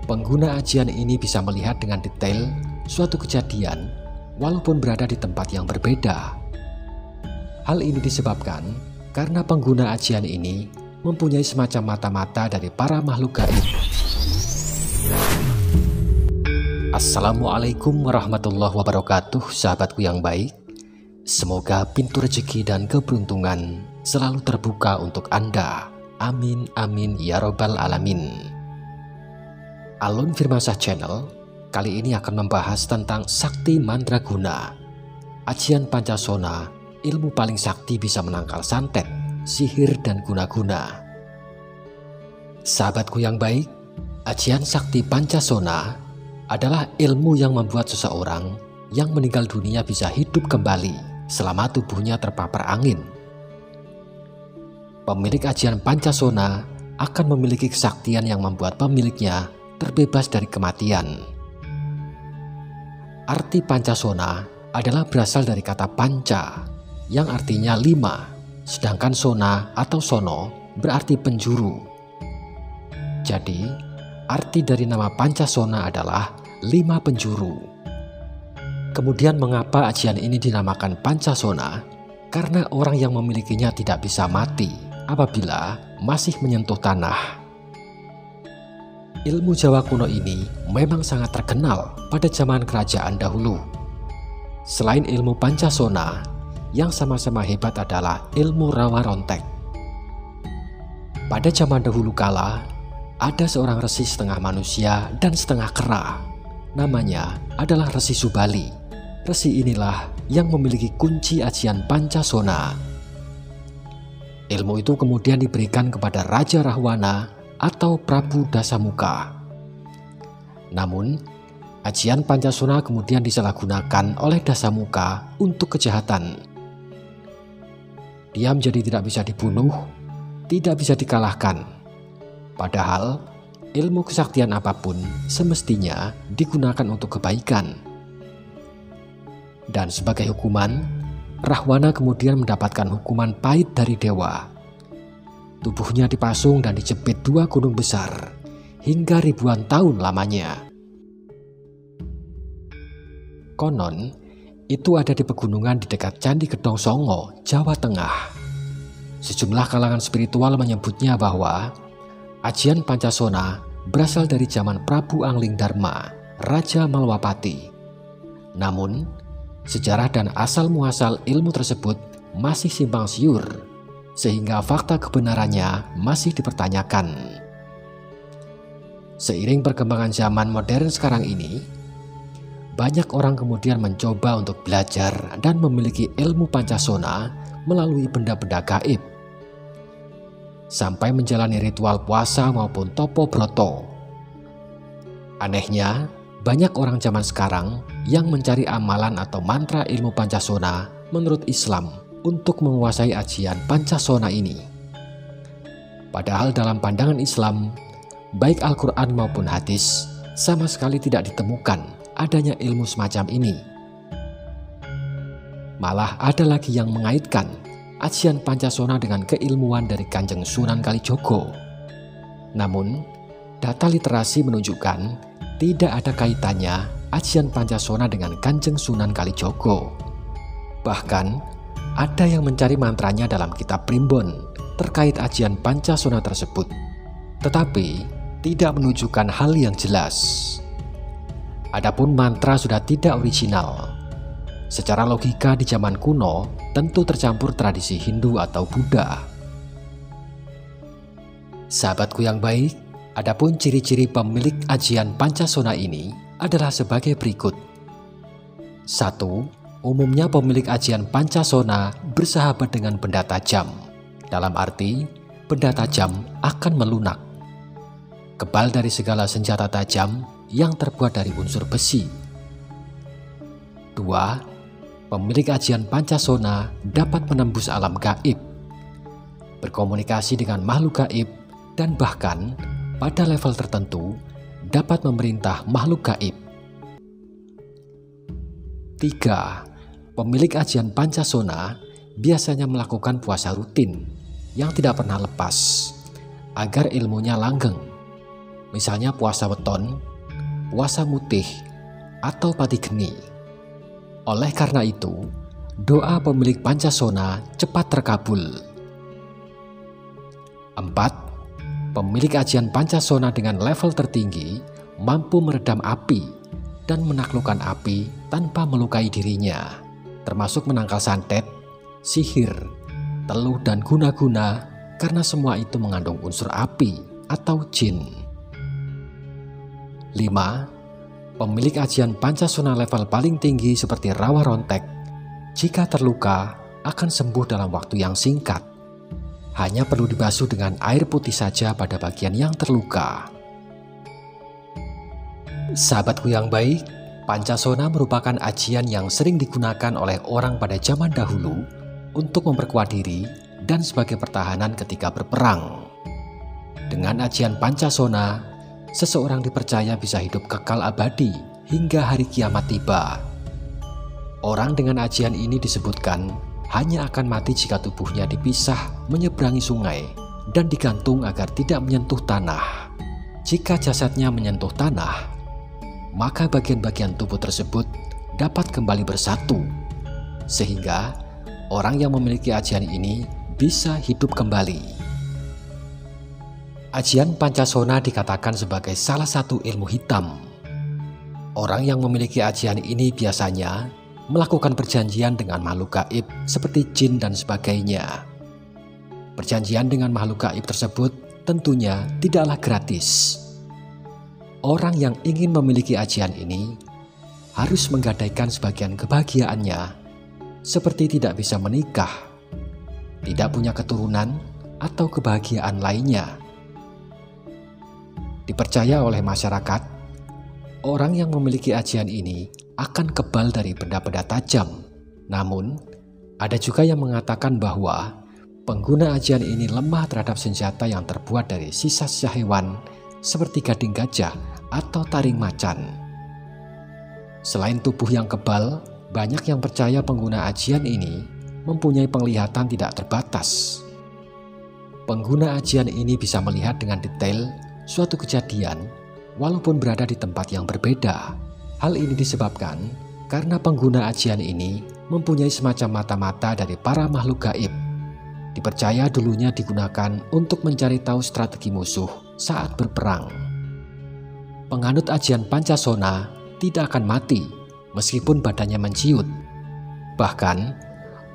pengguna ajian ini bisa melihat dengan detail suatu kejadian walaupun berada di tempat yang berbeda. Hal ini disebabkan karena pengguna ajian ini mempunyai semacam mata-mata dari para makhluk gaib. Assalamualaikum warahmatullahi wabarakatuh, sahabatku yang baik. Semoga pintu rezeki dan keberuntungan selalu terbuka untuk Anda. Amin amin ya robbal alamin. Alun Firmansyah Channel kali ini akan membahas tentang Sakti Mandraguna. Ajian Pancasona, ilmu paling sakti bisa menangkal santet, sihir dan guna-guna. Sahabatku yang baik, ajian Sakti Pancasona adalah ilmu yang membuat seseorang yang meninggal dunia bisa hidup kembali selama tubuhnya terpapar angin. Pemilik ajian Pancasona akan memiliki kesaktian yang membuat pemiliknya terbebas dari kematian. Arti Pancasona adalah berasal dari kata panca yang artinya 5, sedangkan sona atau sono berarti penjuru. Jadi, arti dari nama Pancasona adalah 5 penjuru. Kemudian mengapa ajian ini dinamakan Pancasona? Karena orang yang memilikinya tidak bisa mati apabila masih menyentuh tanah. Ilmu Jawa kuno ini memang sangat terkenal pada zaman kerajaan dahulu. Selain ilmu Pancasona, yang sama-sama hebat adalah ilmu rawa rontek. Pada zaman dahulu kala, ada seorang resi setengah manusia dan setengah kera. Namanya adalah Resi Subali. Resi inilah yang memiliki kunci ajian Pancasona. Ilmu itu kemudian diberikan kepada Raja Rahwana atau Prabu Dasamuka. Namun, ajian Pancasona kemudian disalahgunakan oleh Dasamuka untuk kejahatan. Dia menjadi tidak bisa dibunuh, tidak bisa dikalahkan. Padahal, ilmu kesaktian apapun semestinya digunakan untuk kebaikan. Dan sebagai hukuman, Rahwana kemudian mendapatkan hukuman pahit dari dewa. Tubuhnya dipasung dan dijepit 2 gunung besar hingga ribuan tahun lamanya. Konon, itu ada di pegunungan di dekat Candi Gedong Songo, Jawa Tengah. Sejumlah kalangan spiritual menyebutnya bahwa ajian Pancasona berasal dari zaman Prabu Angling Darma, Raja Malwapati. Namun, sejarah dan asal-muasal ilmu tersebut masih simpang siur, sehingga fakta kebenarannya masih dipertanyakan. Seiring perkembangan zaman modern sekarang ini, banyak orang kemudian mencoba untuk belajar dan memiliki ilmu Pancasona melalui benda-benda gaib, sampai menjalani ritual puasa maupun topo broto. Anehnya, banyak orang zaman sekarang yang mencari amalan atau mantra ilmu Pancasona menurut Islam untuk menguasai ajian Pancasona ini. Padahal dalam pandangan Islam, baik Al-Quran maupun hadis, sama sekali tidak ditemukan adanya ilmu semacam ini. Malah ada lagi yang mengaitkan ajian Pancasona dengan keilmuan dari Kanjeng Sunan Kalijogo. Namun, data literasi menunjukkan tidak ada kaitannya ajian Pancasona dengan Kanjeng Sunan Kalijogo. Bahkan, ada yang mencari mantranya dalam kitab primbon terkait ajian Pancasona tersebut, tetapi tidak menunjukkan hal yang jelas. Adapun mantra sudah tidak original. Secara logika di zaman kuno tentu tercampur tradisi Hindu atau Buddha. Sahabatku yang baik, adapun ciri-ciri pemilik ajian Pancasona ini adalah sebagai berikut. 1. Umumnya pemilik ajian Pancasona bersahabat dengan benda tajam. Dalam arti, benda tajam akan melunak. Kebal dari segala senjata tajam yang terbuat dari unsur besi. 2. Pemilik ajian Pancasona dapat menembus alam gaib, berkomunikasi dengan makhluk gaib, dan bahkan pada level tertentu dapat memerintah makhluk gaib. 3. Pemilik ajian Pancasona biasanya melakukan puasa rutin yang tidak pernah lepas agar ilmunya langgeng. misalnya puasa weton, puasa mutih, atau pati geni. Oleh karena itu, doa pemilik Pancasona cepat terkabul. 4. Pemilik ajian Pancasona dengan level tertinggi mampu meredam api dan menaklukkan api tanpa melukai dirinya, termasuk menangkal santet, sihir, teluh, dan guna-guna, karena semua itu mengandung unsur api atau jin. 5. Pemilik ajian Pancasona level paling tinggi seperti Rawa Rontek, jika terluka akan sembuh dalam waktu yang singkat. Hanya perlu dibasuh dengan air putih saja pada bagian yang terluka. Sahabatku yang baik, Pancasona merupakan ajian yang sering digunakan oleh orang pada zaman dahulu untuk memperkuat diri dan sebagai pertahanan ketika berperang. Dengan ajian Pancasona, seseorang dipercaya bisa hidup kekal abadi hingga hari kiamat tiba. Orang dengan ajian ini disebutkan hanya akan mati jika tubuhnya dipisah menyeberangi sungai dan digantung agar tidak menyentuh tanah. Jika jasadnya menyentuh tanah, maka bagian-bagian tubuh tersebut dapat kembali bersatu, sehingga orang yang memiliki ajian ini bisa hidup kembali. Ajian Pancasona dikatakan sebagai salah satu ilmu hitam. Orang yang memiliki ajian ini biasanya melakukan perjanjian dengan makhluk gaib seperti jin dan sebagainya. Perjanjian dengan makhluk gaib tersebut tentunya tidaklah gratis. Orang yang ingin memiliki ajian ini harus menggadaikan sebagian kebahagiaannya, seperti tidak bisa menikah, tidak punya keturunan, atau kebahagiaan lainnya. Dipercaya oleh masyarakat, orang yang memiliki ajian ini akan kebal dari benda-benda tajam. Namun, ada juga yang mengatakan bahwa pengguna ajian ini lemah terhadap senjata yang terbuat dari sisa-sisa hewan seperti gading gajah atau taring macan. Selain tubuh yang kebal, banyak yang percaya pengguna ajian ini mempunyai penglihatan tidak terbatas. Pengguna ajian ini bisa melihat dengan detail suatu kejadian walaupun berada di tempat yang berbeda. Hal ini disebabkan karena pengguna ajian ini mempunyai semacam mata-mata dari para makhluk gaib. Dipercaya dulunya digunakan untuk mencari tahu strategi musuh saat berperang. Penganut ajian Pancasona tidak akan mati meskipun badannya menciut. Bahkan,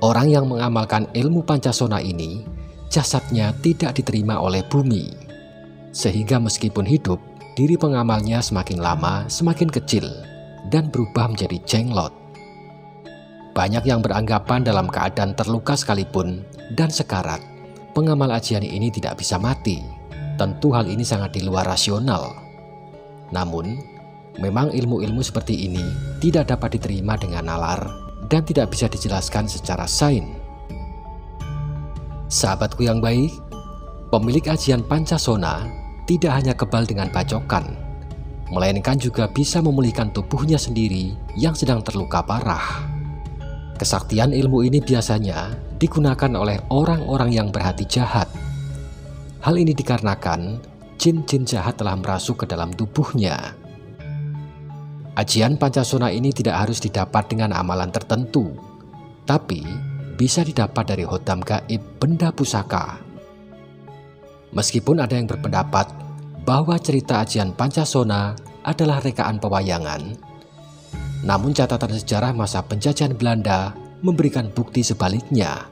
orang yang mengamalkan ilmu Pancasona ini, jasadnya tidak diterima oleh bumi. Sehingga meskipun hidup, diri pengamalnya semakin lama semakin kecil dan berubah menjadi jenglot. Banyak yang beranggapan dalam keadaan terluka sekalipun dan sekarat, pengamal ajian ini tidak bisa mati. Tentu hal ini sangat di luar rasional. Namun, memang ilmu-ilmu seperti ini tidak dapat diterima dengan nalar dan tidak bisa dijelaskan secara sains. Sahabatku yang baik, pemilik ajian Pancasona tidak hanya kebal dengan bacokan, melainkan juga bisa memulihkan tubuhnya sendiri yang sedang terluka parah. Kesaktian ilmu ini biasanya digunakan oleh orang-orang yang berhati jahat. Hal ini dikarenakan jin-jin jahat telah merasuk ke dalam tubuhnya. Ajian Pancasona ini tidak harus didapat dengan amalan tertentu, tapi bisa didapat dari hotam gaib benda pusaka. Meskipun ada yang berpendapat bahwa cerita ajian Pancasona adalah rekaan pewayangan, namun catatan sejarah masa penjajahan Belanda memberikan bukti sebaliknya.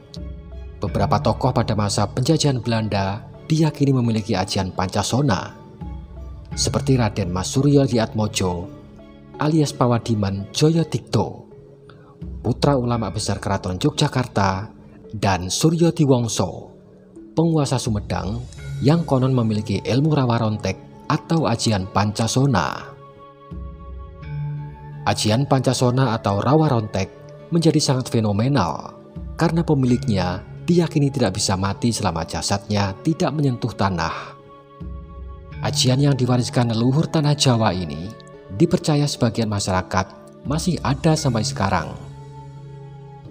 Beberapa tokoh pada masa penjajahan Belanda diyakini memiliki ajian Pancasona, seperti Raden Mas Suryo Diatmojo alias Pawadiman Joyotikto, putra ulama besar Keraton Yogyakarta, dan Suryo Diwongso, penguasa Sumedang yang konon memiliki ilmu Rawa Rontek atau ajian Pancasona. Ajian Pancasona atau Rawa Rontek menjadi sangat fenomenal karena pemiliknya diyakini tidak bisa mati selama jasadnya tidak menyentuh tanah. Ajian yang diwariskan leluhur tanah Jawa ini dipercaya sebagian masyarakat masih ada sampai sekarang.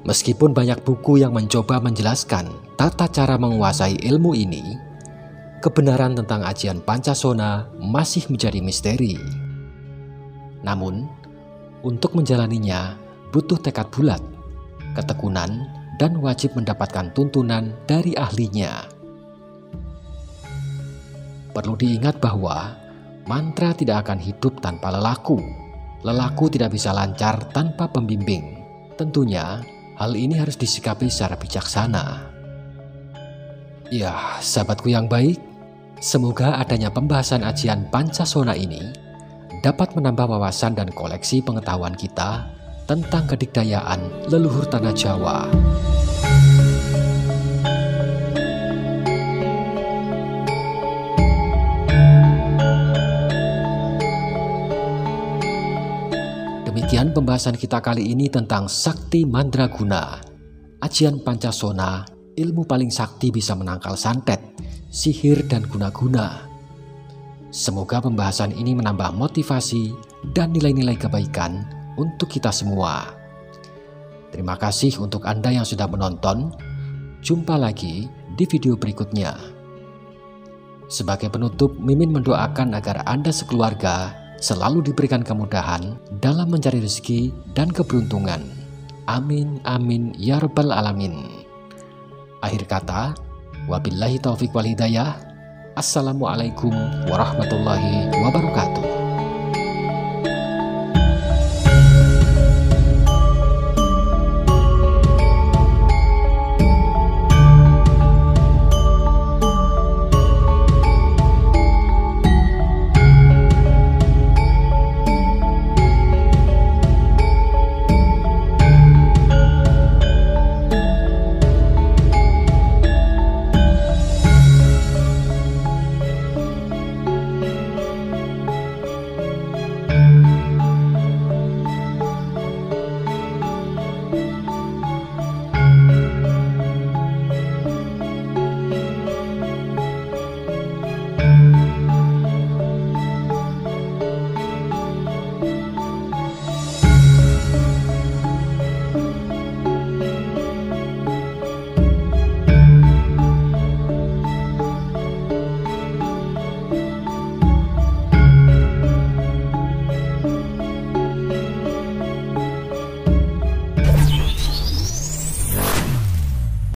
Meskipun banyak buku yang mencoba menjelaskan tata cara menguasai ilmu ini, kebenaran tentang ajian Pancasona masih menjadi misteri. Namun, untuk menjalaninya butuh tekad bulat, ketekunan, dan wajib mendapatkan tuntunan dari ahlinya. Perlu diingat bahwa mantra tidak akan hidup tanpa lelaku. Lelaku tidak bisa lancar tanpa pembimbing. Tentunya, hal ini harus disikapi secara bijaksana. Ya, sahabatku yang baik, semoga adanya pembahasan ajian Pancasona ini dapat menambah wawasan dan koleksi pengetahuan kita tentang kedikdayaan leluhur tanah Jawa. Demikian pembahasan kita kali ini tentang Sakti Mandraguna. Ajian Pancasona, ilmu paling sakti bisa menangkal santet, sihir, dan guna-guna. Semoga pembahasan ini menambah motivasi dan nilai-nilai kebaikan untuk kita semua. Terima kasih untuk Anda yang sudah menonton. Jumpa lagi di video berikutnya. Sebagai penutup, Mimin mendoakan agar Anda sekeluarga selalu diberikan kemudahan dalam mencari rezeki dan keberuntungan. Amin, amin, ya rabbal alamin. Akhir kata, wabillahi taufiq wal hidayah. Assalamualaikum warahmatullahi wabarakatuh.